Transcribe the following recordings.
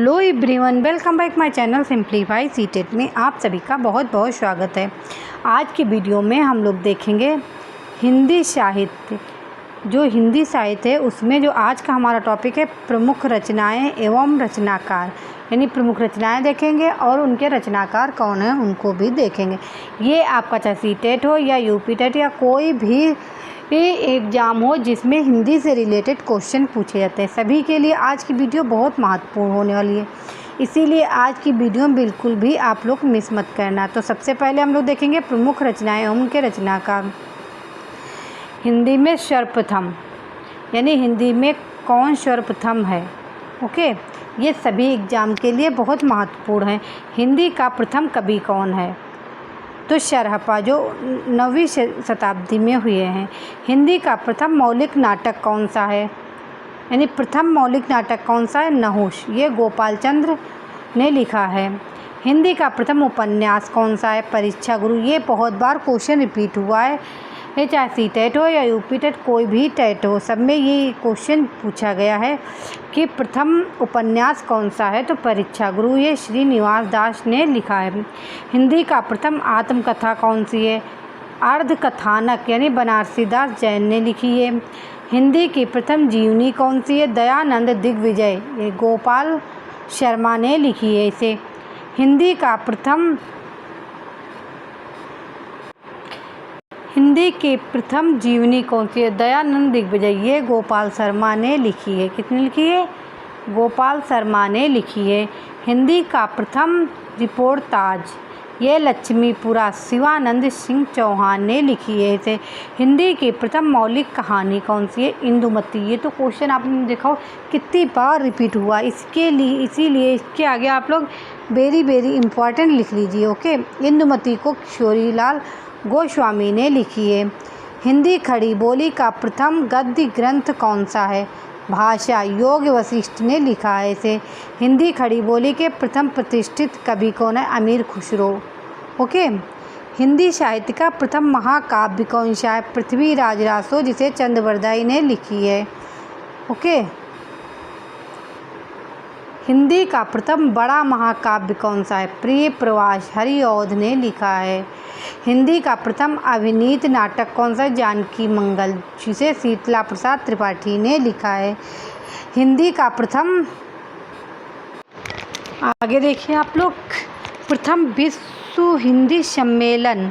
Hello everyone, welcome back my channel simplify CTET में आप सभी का बहुत बहुत स्वागत है। आज की वीडियो में हम लोग देखेंगे हिंदी साहित्य। जो हिंदी साहित्य है उसमें जो आज का हमारा टॉपिक है प्रमुख रचनाएं एवं रचनाकार, यानी प्रमुख रचनाएं देखेंगे और उनके रचनाकार कौन हैं उनको भी देखेंगे। ये आपका चाहे सीटेट हो या यूपी टेट या कोई भी एग्ज़ाम हो जिसमें हिंदी से रिलेटेड क्वेश्चन पूछे जाते हैं, सभी के लिए आज की वीडियो बहुत महत्वपूर्ण होने वाली है। इसीलिए आज की वीडियो बिल्कुल भी आप लोग मिस मत करना। तो सबसे पहले हम लोग देखेंगे प्रमुख रचनाएं एवं उनके रचनाकार। हिंदी में सर्वप्रथम, यानी हिंदी में कौन सर्वप्रथम है। ओके, ये सभी एग्ज़ाम के लिए बहुत महत्वपूर्ण है। हिंदी का प्रथम कवि कौन है, तो शरहप्पा जो 9वीं शताब्दी में हुए हैं। हिंदी का प्रथम मौलिक नाटक कौन सा है, यानी प्रथम मौलिक नाटक कौन सा है, नहुष, ये गोपाल चंद्र ने लिखा है। हिंदी का प्रथम उपन्यास कौन सा है, परीक्षा गुरु, ये बहुत बार क्वेश्चन रिपीट हुआ है, चाहे सी टेट हो या यूपी टेट, कोई भी टेट हो, सब में ये क्वेश्चन पूछा गया है कि प्रथम उपन्यास कौन सा है, तो परीक्षा गुरु, ये श्रीनिवास दास ने लिखा है। हिंदी का प्रथम आत्मकथा कौन सी है, अर्धकथानक, यानी बनारसी दास जैन ने लिखी है। हिंदी की प्रथम जीवनी कौन सी है, दयानंद दिग्विजय, ये गोपाल शर्मा ने लिखी है इसे। हिंदी की प्रथम जीवनी कौन सी है, दयानंद दिग्विजय, ये गोपाल शर्मा ने लिखी है। किसने लिखी है, गोपाल शर्मा ने लिखी है। हिंदी का प्रथम रिपोर्टाज, ये लक्ष्मीपुरा, शिवानंद सिंह चौहान ने लिखी है इसे। हिंदी की प्रथम मौलिक कहानी कौन सी है, इंदुमती, ये तो क्वेश्चन आपने देखा हो कितनी बार रिपीट हुआ, इसीलिए इसके आगे आप लोग वेरी इम्पॉर्टेंट लिख लीजिए। ओके, इंदुमती को किशोरीलाल गोस्वामी ने लिखी है। हिंदी खड़ी बोली का प्रथम गद्य ग्रंथ कौन सा है, भाषा, योग वशिष्ठ ने लिखा है इसे। हिंदी खड़ी बोली के प्रथम प्रतिष्ठित कवि कौन है, अमीर खुसरो। ओके, हिंदी साहित्य का प्रथम महाकाव्य कौन सा है, पृथ्वीराज रासो, जिसे चंद्रवरदाई ने लिखी है। ओके, हिंदी का प्रथम बड़ा महाकाव्य कौन सा है, प्रिय प्रवास, हरिऔध ने लिखा है। हिंदी का प्रथम अभिनीत नाटक कौन सा है, जानकी मंगल, जिसे शीतला प्रसाद त्रिपाठी ने लिखा है। हिंदी का प्रथम, आगे देखिए आप लोग, प्रथम विश्व हिंदी सम्मेलन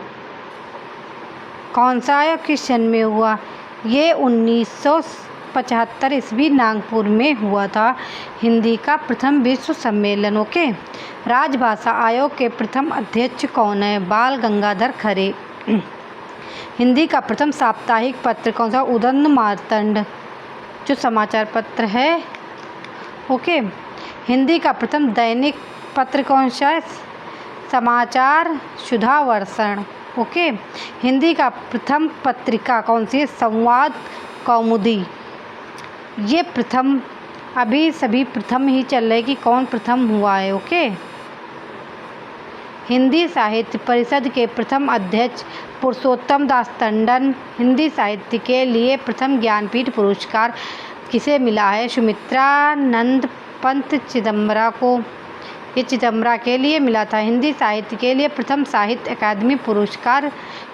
कौन सा है, किस सन में हुआ, ये 1975 ईस्वी नागपुर में हुआ था हिंदी का प्रथम विश्व सम्मेलन। ओके, राजभाषा आयोग के प्रथम अध्यक्ष कौन है, बाल गंगाधर खरे। हिंदी का प्रथम साप्ताहिक पत्र कौन सा, उदंड मार्तंड, जो समाचार पत्र है। ओके, हिंदी का प्रथम दैनिक पत्र कौन सा है, समाचार सुधा वर्षण। ओके, हिंदी का प्रथम पत्रिका कौन सी है, संवाद कौमुदी, ये प्रथम, अभी सभी प्रथम ही चल रहे कि कौन प्रथम हुआ है। ओके, हिंदी साहित्य परिषद के प्रथम अध्यक्ष पुरुषोत्तम दास टंडन। हिंदी साहित्य के लिए प्रथम ज्ञानपीठ पुरस्कार किसे मिला है, सुमित्रानंद पंत चिदम्बरा को, ये चिदम्बरा के लिए मिला था। हिंदी साहित्य के लिए प्रथम साहित्य अकादमी पुरस्कार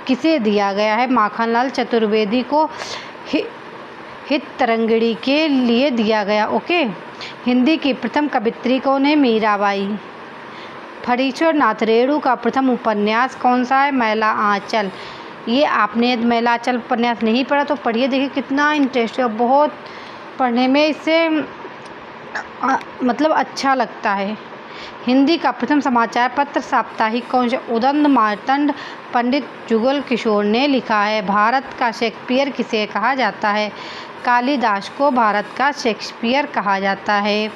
किसे दिया गया है, माखनलाल चतुर्वेदी को हित तरंगिणी के लिए दिया गया। ओके, हिंदी की प्रथम कवित्री कौन है, मीराबाई। फणीश्वर नाथ रेणु का प्रथम उपन्यास कौन सा है, मैला आंचल, ये आपने मैला आंचल उपन्यास नहीं पढ़ा तो पढ़िए, देखिए कितना इंटरेस्ट है, बहुत पढ़ने में इससे मतलब अच्छा लगता है। हिंदी का प्रथम समाचार पत्र साप्ताहिक कौन सा, उदंड मार्तंड, पंडित जुगल किशोर ने लिखा है। भारत का शेक्सपियर किसे कहा जाता है, कालिदास को भारत का शेक्सपियर कहा जाता है।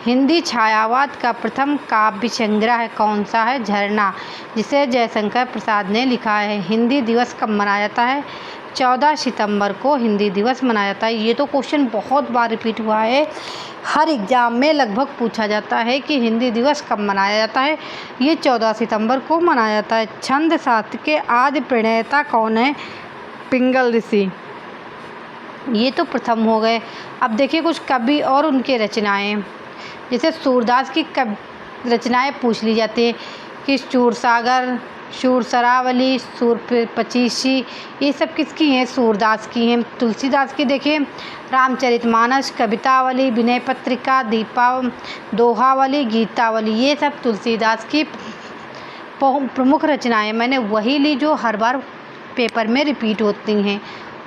हिंदी छायावाद का प्रथम काव्य संग्रह कौन सा है, झरना, जिसे जयशंकर प्रसाद ने लिखा है। हिंदी दिवस कब मनाया जाता है, 14 सितंबर को हिंदी दिवस मनाया जाता है। ये तो क्वेश्चन बहुत बार रिपीट हुआ है, हर एग्ज़ाम में लगभग पूछा जाता है कि हिंदी दिवस कब मनाया जाता है, ये 14 सितंबर को मनाया जाता है। छंद शास्त्र के आदि प्रणेता कौन है, पिंगल ऋषि। ये तो प्रथम हो गए। अब देखिए कुछ कवि और उनके रचनाएं, जैसे सूरदास की रचनाएं पूछ ली जाती हैं कि शूरसागर, शूरशरावली, शूरपचीसी, ये सब किसकी हैं? सूरदास की हैं। तुलसीदास की देखिए रामचरितमानस, कवितावली, विनय पत्रिका, दोहावली, गीतावली, ये सब तुलसीदास की प्रमुख रचनाएं। मैंने वही ली जो हर बार पेपर में रिपीट होती हैं।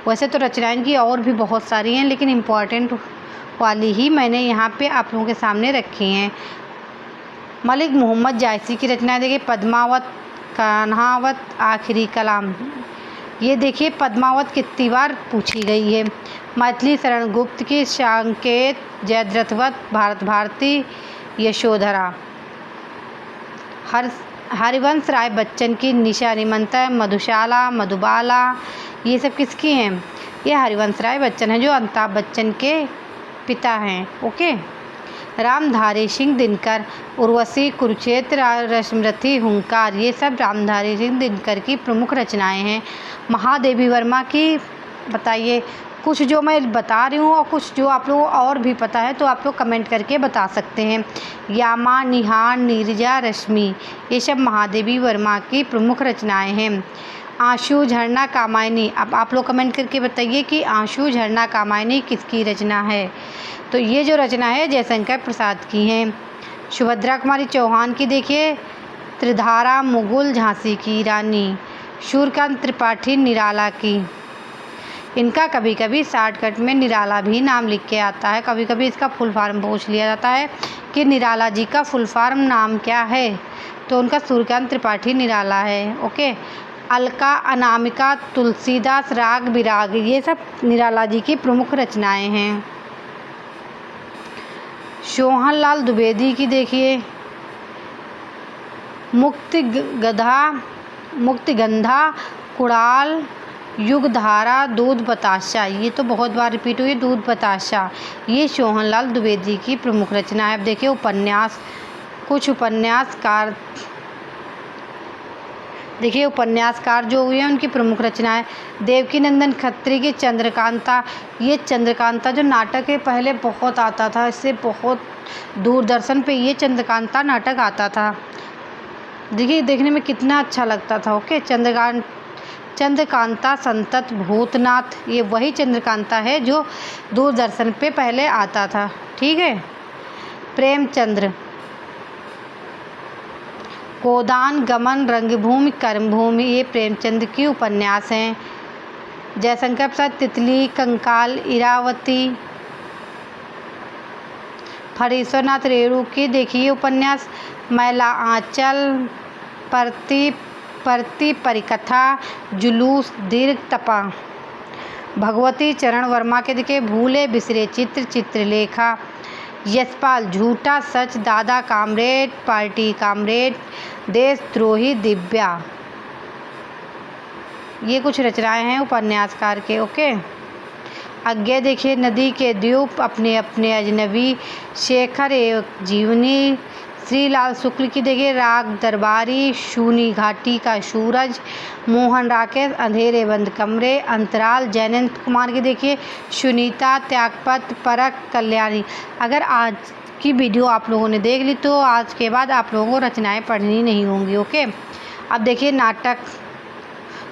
वैसे तो रचनाएं इनकी और भी बहुत सारी हैं, लेकिन इम्पॉर्टेंट वाली ही मैंने यहाँ पे आप लोगों के सामने रखी हैं। मलिक मोहम्मद जायसी की रचनाएं देखिए पद्मावत, कान्हावत, आखिरी कलाम। ये देखिए पद्मावत कितनी बार पूछी गई है। मैथिली शरण गुप्त की सांकेत, जयद्रथवत, भारत भारती, यशोधरा। हरिवंश राय बच्चन की निशा निमंत्रण, मधुशाला, मधुबाला, ये सब किसकी हैं? ये हरिवंश राय बच्चन हैं जो अमिताभ बच्चन के पिता हैं। ओके। रामधारी सिंह दिनकर, उर्वशी, कुरुक्षेत्र, रश्मिरथी, हुंकार, ये सब रामधारी सिंह दिनकर की प्रमुख रचनाएं हैं। महादेवी वर्मा की बताइए। कुछ जो मैं बता रही हूँ और कुछ जो आप लोगों को और भी पता है तो आप लोग कमेंट करके बता सकते हैं। यामा, निहार, नीरजा, रश्मि, ये सब महादेवी वर्मा की प्रमुख रचनाएं हैं। आंसू, झरना, कामायनी। अब आप लोग कमेंट करके बताइए कि आंसू, झरना, कामायनी किसकी रचना है? तो ये जो रचना है जयशंकर प्रसाद की हैं। सुभद्रा कुमारी चौहान की देखिए त्रिधारा, मुगल, झांसी की रानी। सूर्यकांत त्रिपाठी निराला की। इनका कभी कभी शॉर्टकट में निराला भी नाम लिख के आता है। कभी कभी इसका फुल फॉर्म पूछ लिया जाता है कि निराला जी का फुल फॉर्म नाम क्या है, तो उनका सूर्यकांत त्रिपाठी निराला है। ओके। अलका, अनामिका, तुलसीदास, राग विराग, ये सब निराला जी की प्रमुख रचनाएं हैं। सोहनलाल द्विवेदी की देखिए मुक्तिगंधा, कुड़ाल, युगधारा, दूध बताशा, ये तो बहुत बार रिपीट हुई है। दूध बताशा, ये सोहनलाल द्विवेदी की प्रमुख रचना है। अब देखिए उपन्यास, कुछ उपन्यासकार देखिए उपन्यासकार जो हुए हैं उनकी प्रमुख रचनाएं। देवकीनंदन खत्री की चंद्रकांता, ये चंद्रकांता जो नाटक है पहले बहुत आता था, इससे बहुत दूरदर्शन पे ये चंद्रकांता नाटक आता था। देखिए देखने में कितना अच्छा लगता था। ओके। चंद्रकांता संतत भूतनाथ, ये वही चंद्रकांता है जो दूरदर्शन पे पहले आता था। ठीक है। प्रेमचंद्र, गोदान, गमन, रंगभूमि, कर्मभूमि, ये प्रेमचंद की उपन्यास हैं। जयशंकर प्रसाद तितली, कंकाल, इरावती। फणीश्वरनाथ रेणु की देखिए उपन्यास मैला आंचल, परती परिकथा, जुलूस, दीर्घ तपा। भगवती चरण वर्मा के देखिए भूले बिसरे चित्र, चित्रलेखा। यशपाल, झूठा सच, दादा कामरेड, पार्टी कामरेड, देशद्रोही, दिव्या। ये कुछ रचनाएं हैं उपन्यासकार के। ओके। आगे देखिए नदी के द्वीप, अपने अपने अजनबी, शेखर एक जीवनी। श्रीलाल शुक्ल की देखिए राग दरबारी, शूनी घाटी का सूरज। मोहन राकेश, अंधेरे बंद कमरे, अंतराल। जयंत कुमार की देखिए सुनीता, त्यागपत्र, परख, कल्याणी। अगर आज की वीडियो आप लोगों ने देख ली तो आज के बाद आप लोगों को रचनाएं पढ़नी नहीं होंगी। ओके। अब देखिए नाटक,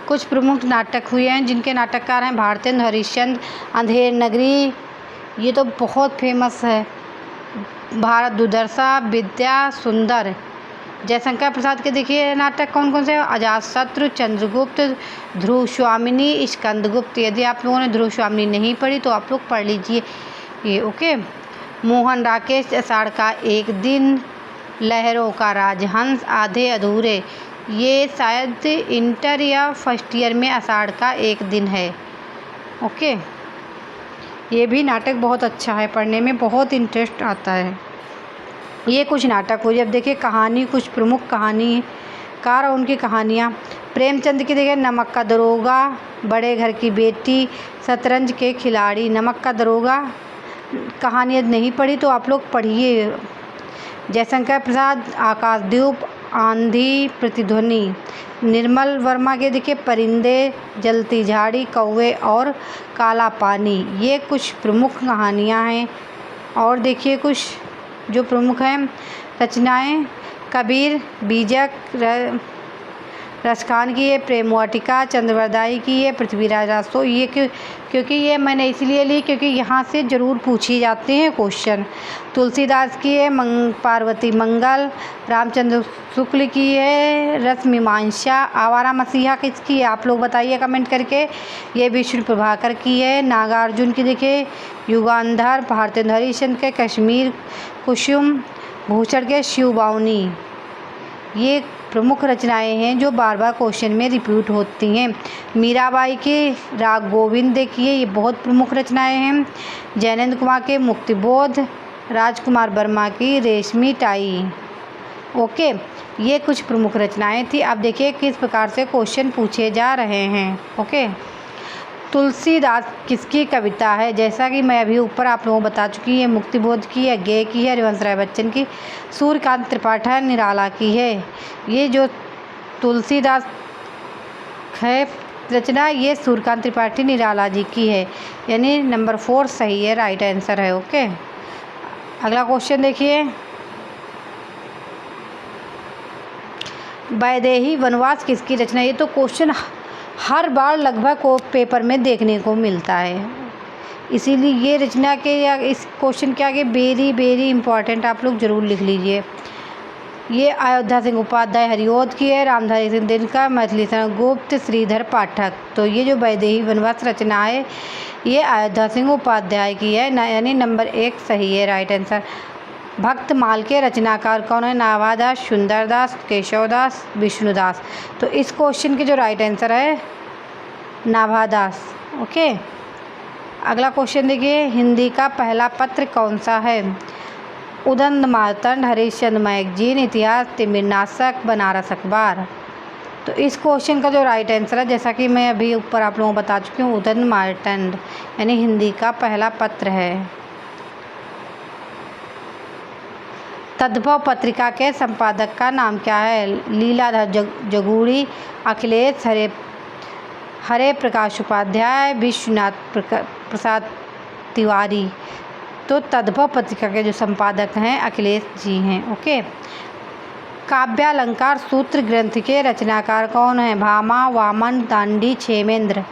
कुछ प्रमुख नाटक हुए हैं जिनके नाटककार हैं भारतेंद्र हरिश्चंद्र। अंधेर नगरी, ये तो बहुत फेमस है। भारत दुर्दशा, विद्या सुंदर। जयशंकर प्रसाद के देखिए नाटक कौन कौन से हैं? अजातशत्रु, चंद्रगुप्त, ध्रुव स्वामिनी, स्कंदगुप्त। यदि आप लोगों ने ध्रुव स्वामिनी नहीं पढ़ी तो आप लोग पढ़ लीजिए ये। ओके। मोहन राकेश, आषाढ़ का एक दिन, लहरों का राजहंस, आधे अधूरे, ये शायद इंटर या फर्स्ट ईयर में आषाढ़ का एक दिन है। ओके। ये भी नाटक बहुत अच्छा है, पढ़ने में बहुत इंटरेस्ट आता है। ये कुछ नाटक हुए। अब देखिए कहानी, कुछ प्रमुख कहानीकार और उनकी कहानियाँ। प्रेमचंद की देखिए नमक का दरोगा, बड़े घर की बेटी, शतरंज के खिलाड़ी। नमक का दरोगा कहानी नहीं पढ़ी तो आप लोग पढ़िए। जयशंकर प्रसाद आकाशदीप, आंधी प्रतिध्वनि। निर्मल वर्मा के देखिए परिंदे, जलती झाड़ी, कौवे और काला पानी, ये कुछ प्रमुख कहानियाँ हैं। और देखिए कुछ जो प्रमुख हैं रचनाएं, कबीर, बीजक रसखान की है, प्रेम वाटिका चंद्रवरदाई की है, पृथ्वीराज रासो। ये क्योंकि ये मैंने इसलिए ली क्योंकि यहाँ से ज़रूर पूछे जाते हैं क्वेश्चन। तुलसीदास की है पार्वती मंगल, रामचंद्र शुक्ल की है रसमीमांसा। आवारा मसीहा किसकी है आप लोग बताइए कमेंट करके। ये विष्णु प्रभाकर की है। नागार्जुन की देखिए युगांधर, भारतेंद्र हरिश्चंद्र के कश्मीर कुसुम, भूषण के शिवबाउनी। ये प्रमुख रचनाएं हैं जो बार बार क्वेश्चन में रिपीट होती हैं। मीराबाई के राग गोविंद देखिए, ये बहुत प्रमुख रचनाएं हैं। जैनेन्द्र कुमार के मुक्तिबोध, राजकुमार वर्मा की रेशमी टाई। ओके, ये कुछ प्रमुख रचनाएं थी। अब देखिए किस प्रकार से क्वेश्चन पूछे जा रहे हैं। ओके, तुलसीदास किसकी कविता है? जैसा कि मैं अभी ऊपर आप लोगों को बता चुकी है, मुक्तिबोध की है, गेय की है, हरिवंश राय बच्चन की, सूर्यकांत त्रिपाठी निराला की है। ये जो तुलसीदास है रचना, ये सूर्यकांत त्रिपाठी निराला जी की है, यानी नंबर 4 सही है, राइट आंसर है। ओके, अगला क्वेश्चन देखिए, वैदेही वनवास किसकी रचना? ये तो क्वेश्चन हर बार लगभग को पेपर में देखने को मिलता है, इसीलिए ये रचना के या इस क्वेश्चन के आगे वेरी इंपॉर्टेंट आप लोग ज़रूर लिख लीजिए। ये अयोध्या सिंह उपाध्याय हरिओद की है, रामधारी सिंह दिनकर, मैथिली शरण गुप्त, श्रीधर पाठक। तो ये जो वैदेही वनवास रचना है ये अयोध्या सिंह उपाध्याय की है, यानी नंबर 1 सही है, राइट आंसर। भक्तमाल के रचनाकार कौन है? नाभादास, सुंदरदास, केशवदास, विष्णुदास। तो इस क्वेश्चन के जो राइट आंसर है नाभादास। ओके, अगला क्वेश्चन देखिए, हिंदी का पहला पत्र कौन सा है? उदंत मार्तंड, हरिश्चंद्र मैगजीन, इतिहास, तिमिरनाशक, बनारस अखबार। तो इस क्वेश्चन का जो राइट आंसर है, जैसा कि मैं अभी ऊपर आप लोगों को बता चुकी हूँ, उदंत मार्तंड यानी हिंदी का पहला पत्र है। तद्भव पत्रिका के संपादक का नाम क्या है? लीलाधर जगूड़ी, अखिलेश हरे प्रकाश उपाध्याय, विश्वनाथ प्रसाद तिवारी। तो तद्भव पत्रिका के जो संपादक हैं अखिलेश जी हैं। ओके, काव्यालंकार सूत्र ग्रंथ के रचनाकार कौन है? भामा, वामन, दांडी, क्षेमेंद्र।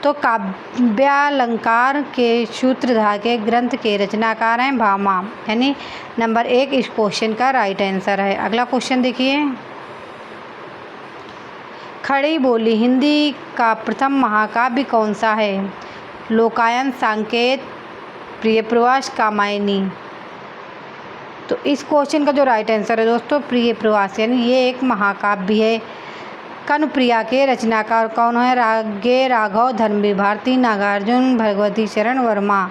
तो काव्यालंकार के सूत्रधार के ग्रंथ के रचनाकार हैं भामा, यानी नंबर 1 इस क्वेश्चन का राइट आंसर है। अगला क्वेश्चन देखिए, खड़ी बोली हिंदी का प्रथम महाकाव्य कौन सा है? लोकायन, सांकेत, प्रियप्रवास, कामायनी। तो इस क्वेश्चन का जो राइट आंसर है दोस्तों प्रियप्रवास, यानी ये एक महाकाव्य है। कनुप्रिया के रचनाकार कौन है? रागे राघव, धर्मवीर भारती, नागार्जुन, भगवती चरण वर्मा।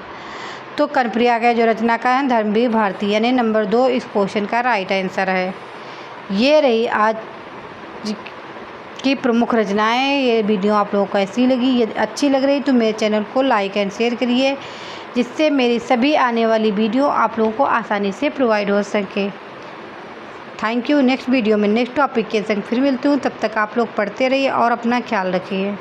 तो कनुप्रिया के जो रचनाकार हैं धर्मवीर भारती, यानी नंबर 2 इस क्वेश्चन का राइट आंसर है। ये रही आज की प्रमुख रचनाएं। ये वीडियो आप लोगों को कैसी लगी? ये अच्छी लग रही तो मेरे चैनल को लाइक एंड शेयर करिए, जिससे मेरी सभी आने वाली वीडियो आप लोगों को आसानी से प्रोवाइड हो सके। Thank you. नेक्स्ट वीडियो में नेक्स्ट टॉपिक के संग फिर मिलती हूँ, तब तक आप लोग पढ़ते रहिए और अपना ख्याल रखिए।